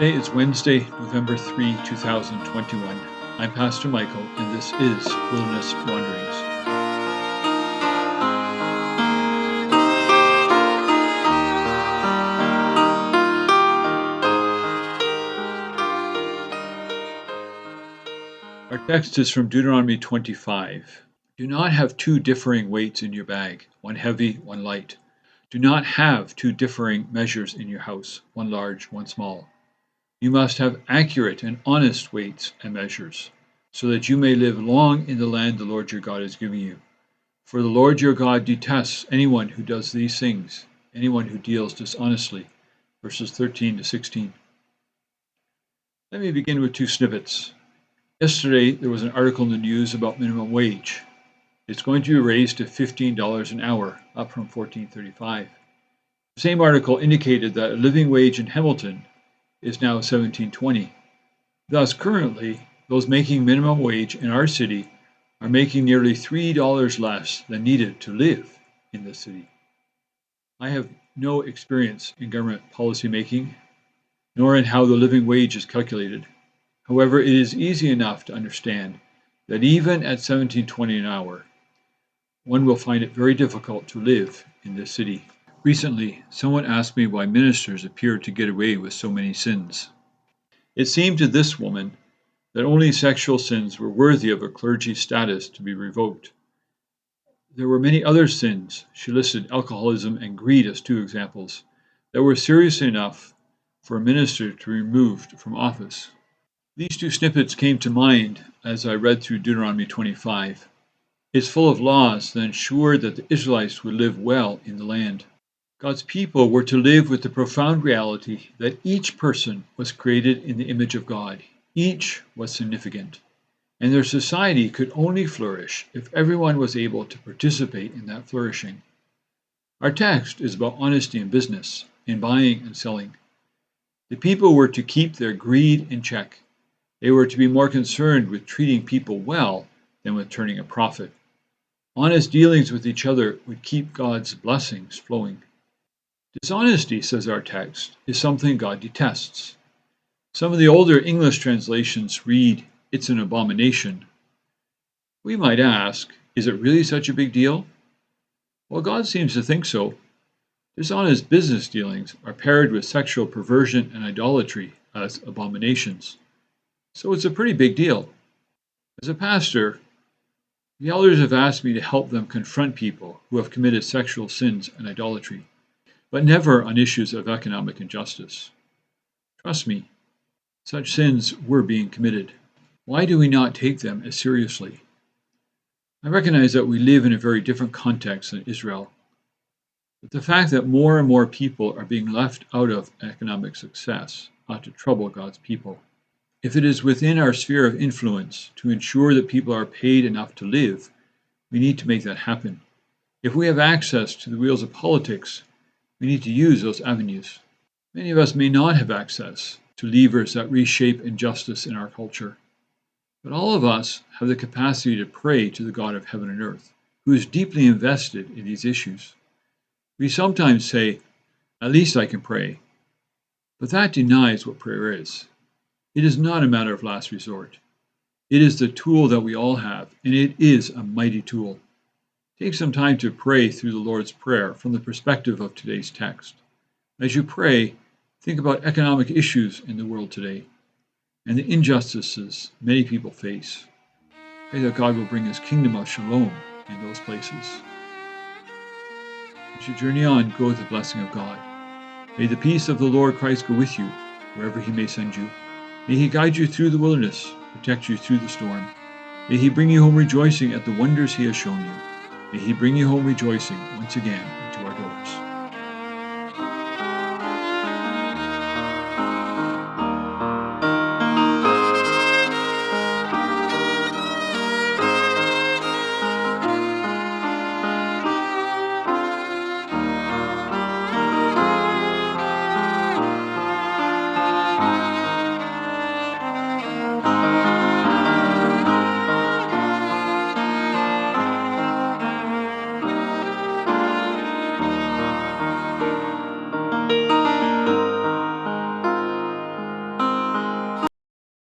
Today is Wednesday, November 3, 2021. I'm Pastor Michael, and this is Wilderness Wanderings. Our text is from Deuteronomy 25. Do not have two differing weights in your bag, one heavy, one light. Do not have two differing measures in your house, one large, one small. You must have accurate and honest weights and measures, so that you may live long in the land the Lord your God is giving you. For the Lord your God detests anyone who does these things, anyone who deals dishonestly. Verses 13 to 16. Let me begin with two snippets. Yesterday, there was an article in the news about minimum wage. It's going to be raised to $15 an hour, up from $14.35. The same article indicated that a living wage in Hamilton is now $17.20. Thus, currently, those making minimum wage in our city are making nearly $3 less than needed to live in the city. I have no experience in government policy making, nor in how the living wage is calculated. However, it is easy enough to understand that even at $17.20 an hour, one will find it very difficult to live in this city. Recently, someone asked me why ministers appeared to get away with so many sins. It seemed to this woman that only sexual sins were worthy of a clergy status to be revoked. There were many other sins, she listed alcoholism and greed as two examples, that were serious enough for a minister to be removed from office. These two snippets came to mind as I read through Deuteronomy 25. It's full of laws that ensured that the Israelites would live well in the land. God's people were to live with the profound reality that each person was created in the image of God. Each was significant, and their society could only flourish if everyone was able to participate in that flourishing. Our text is about honesty in business, in buying and selling. The people were to keep their greed in check. They were to be more concerned with treating people well than with turning a profit. Honest dealings with each other would keep God's blessings flowing. Dishonesty, says our text, is something God detests. Some of the older English translations read, "It's an abomination." We might ask, is it really such a big deal? Well, God seems to think so. Dishonest business dealings are paired with sexual perversion and idolatry as abominations. So it's a pretty big deal. As a pastor, the elders have asked me to help them confront people who have committed sexual sins and idolatry, but never on issues of economic injustice. Trust me, such sins were being committed. Why do we not take them as seriously? I recognize that we live in a very different context than Israel, but the fact that more and more people are being left out of economic success ought to trouble God's people. If it is within our sphere of influence to ensure that people are paid enough to live, we need to make that happen. If we have access to the wheels of politics, we need to use those avenues. Many of us may not have access to levers that reshape injustice in our culture, but all of us have the capacity to pray to the God of heaven and earth, who is deeply invested in these issues. We sometimes say, "At least I can pray," but that denies what prayer is. It is not a matter of last resort. It is the tool that we all have, and it is a mighty tool. Take some time to pray through the Lord's Prayer from the perspective of today's text. As you pray, think about economic issues in the world today and the injustices many people face. Pray that God will bring his kingdom of shalom in those places. As you journey on, go with the blessing of God. May the peace of the Lord Christ go with you wherever he may send you. May he guide you through the wilderness, protect you through the storm. May he bring you home rejoicing at the wonders he has shown you. May he bring you home rejoicing once again into our doors.